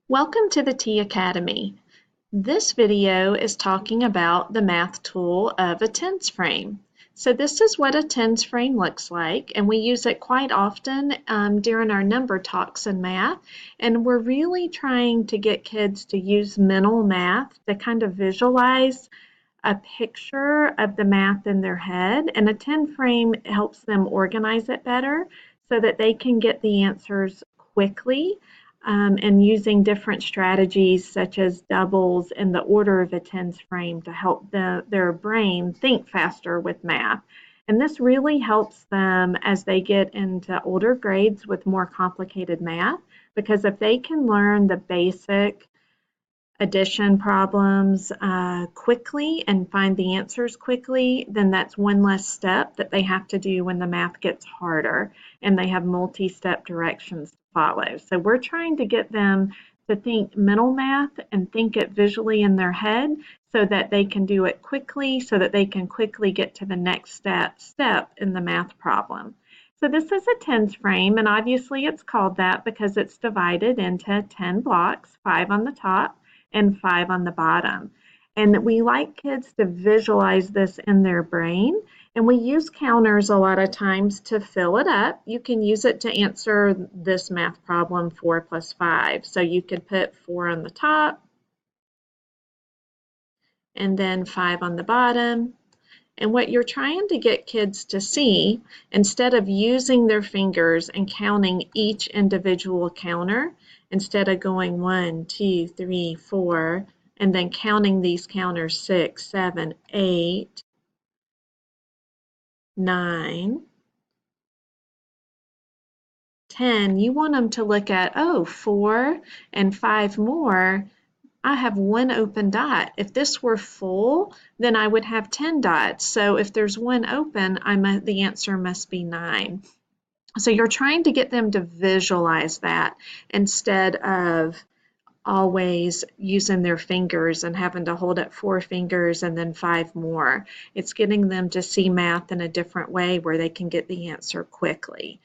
Welcome to the T Academy. This video is talking about the math tool of a tens frame. So this is what a tens frame looks like, and we use it quite often during our number talks in math. And we're really trying to get kids to use mental math to kind of visualize a picture of the math in their head. And a 10 frame helps them organize it better so that they can get the answers quickly and using different strategies such as doubles and the order of a tens frame to help their brain think faster with math. And this really helps them as they get into older grades with more complicated math, because if they can learn the basic addition problems quickly and find the answers quickly, then that's one less step that they have to do when the math gets harder and they have multi-step directions to follow. So we're trying to get them to think mental math and think it visually in their head so that they can do it quickly, so that they can quickly get to the next step in the math problem. So this is a tens frame, and obviously it's called that because it's divided into 10 blocks, 5 on the top and 5 on the bottom. And we like kids to visualize this in their brain. And we use counters a lot of times to fill it up. You can use it to answer this math problem, 4 plus 5. So you could put 4 on the top and then 5 on the bottom. And what you're trying to get kids to see, instead of using their fingers and counting each individual counter, instead of going 1, 2, 3, 4, and then counting these counters 6, 7, 8, 9, 10, you want them to look at, oh, 4 and 5 more. I have one open dot. If this were full, then I would have 10 dots. So if there's one open, the answer must be 9. So you're trying to get them to visualize that instead of always using their fingers and having to hold up 4 fingers and then 5 more. It's getting them to see math in a different way where they can get the answer quickly.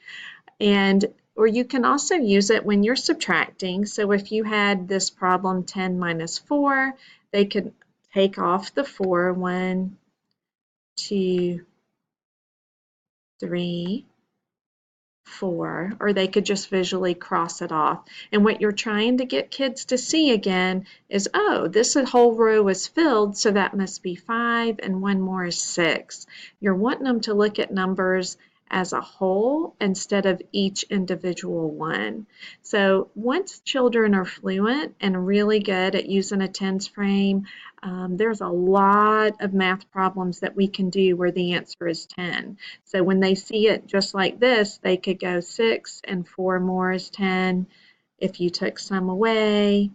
Or you can also use it when you're subtracting. So if you had this problem 10 minus 4, they could take off the 4, 1, 2, 3, 4, or they could just visually cross it off. And what you're trying to get kids to see again is, oh, this whole row is filled, so that must be 5, and one more is 6. You're wanting them to look at numbers as a whole instead of each individual one. So once children are fluent and really good at using a tens frame, there's a lot of math problems that we can do where the answer is 10. So when they see it just like this, they could go 6 and 4 more is 10. If you took some away,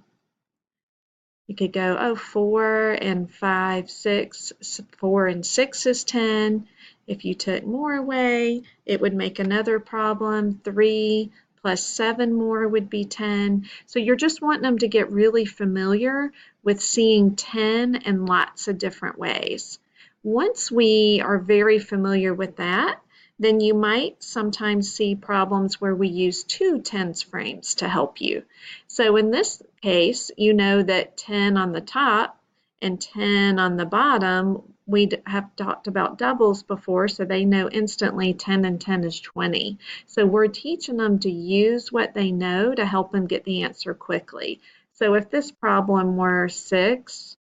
you could go, oh, 4 and 5, 6, 4 and 6 is 10. If you took more away, it would make another problem. 3 plus 7 more would be 10. So you're just wanting them to get really familiar with seeing 10 in lots of different ways. Once we are very familiar with that, then you might sometimes see problems where we use 2 tens frames to help you. So in this case, you know that 10 on the top and 10 on the bottom, we have talked about doubles before, so they know instantly 10 and 10 is 20. So we're teaching them to use what they know to help them get the answer quickly. So if this problem were 6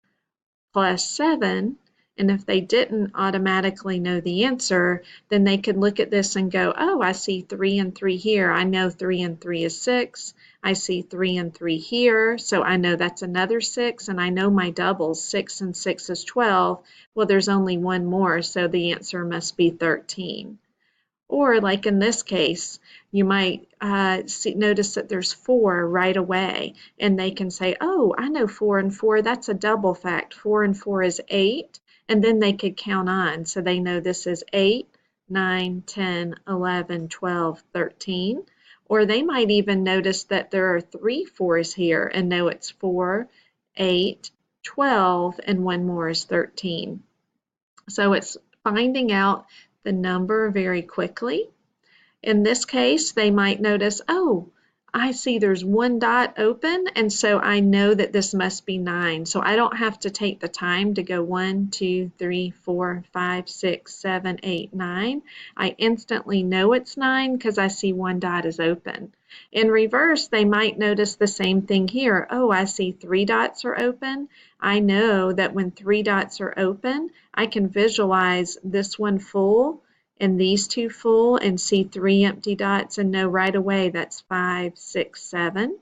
plus 7, and if they didn't automatically know the answer, then they could look at this and go, oh, I see 3 and 3 here. I know 3 and 3 is 6. I see 3 and 3 here, so I know that's another 6, and I know my doubles, 6 and 6 is 12. Well, there's only one more, so the answer must be 13. Or like in this case, you might notice that there's 4 right away, and they can say, oh, I know 4 and 4, that's a double fact. 4 and 4 is 8, and then they could count on. So they know this is 8, 9, 10, 11, 12, 13. Or they might even notice that there are 3 4s here and know it's 4, 8, 12, and one more is 13. So it's finding out the number very quickly. In this case, they might notice, oh, I see there's one dot open, and so I know that this must be 9. So I don't have to take the time to go 1, 2, 3, 4, 5, 6, 7, 8, 9. I instantly know it's 9 because I see one dot is open. In reverse, they might notice the same thing here. Oh, I see 3 dots are open. I know that when 3 dots are open, I can visualize this one full and these two full and see 3 empty dots and know right away that's 5, 6, 7.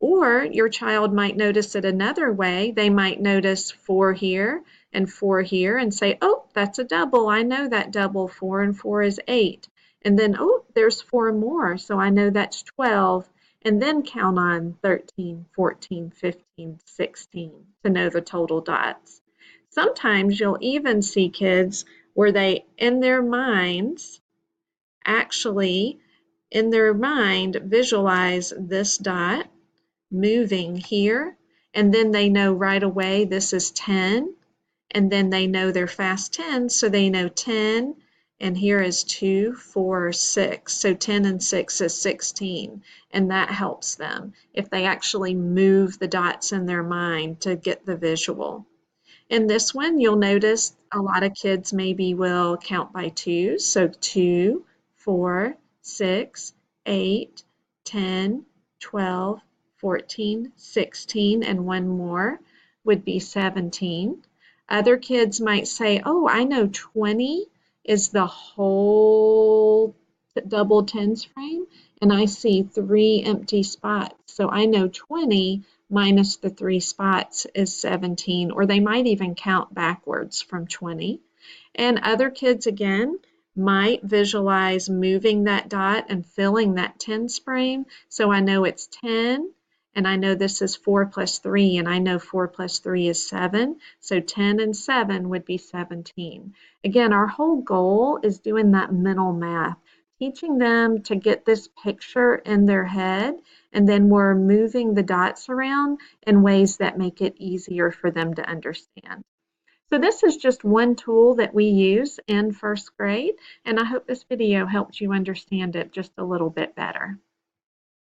Or your child might notice it another way. They might notice 4 here and 4 here and say, oh, that's a double. I know that double. 4 and 4 is 8. And then, oh, there's 4 more, so I know that's 12. And then count on 13, 14, 15, 16 to know the total dots. Sometimes you'll even see kids where they, in their minds, actually, in their mind, visualize this dot moving here, and then they know right away this is 10, and then they know they're fast 10, so they know 10, and here is 2, 4, 6. So 10 and 6 is 16, and that helps them if they actually move the dots in their mind to get the visual. In this one, you'll notice a lot of kids maybe will count by twos. So 2, 4, 6, 8, 10, 12, 14, 16, and one more would be 17. Other kids might say, oh, I know 20 is the whole double tens frame, and I see 3 empty spots. So I know 20 minus the 3 spots is 17, or they might even count backwards from 20. And other kids, again, might visualize moving that dot and filling that tens frame. So I know it's 10, and I know this is 4 plus 3, and I know 4 plus 3 is 7. So 10 and 7 would be 17. Again, our whole goal is doing that mental math, teaching them to get this picture in their head, and then we're moving the dots around in ways that make it easier for them to understand. So this is just one tool that we use in first grade, and I hope this video helped you understand it just a little bit better.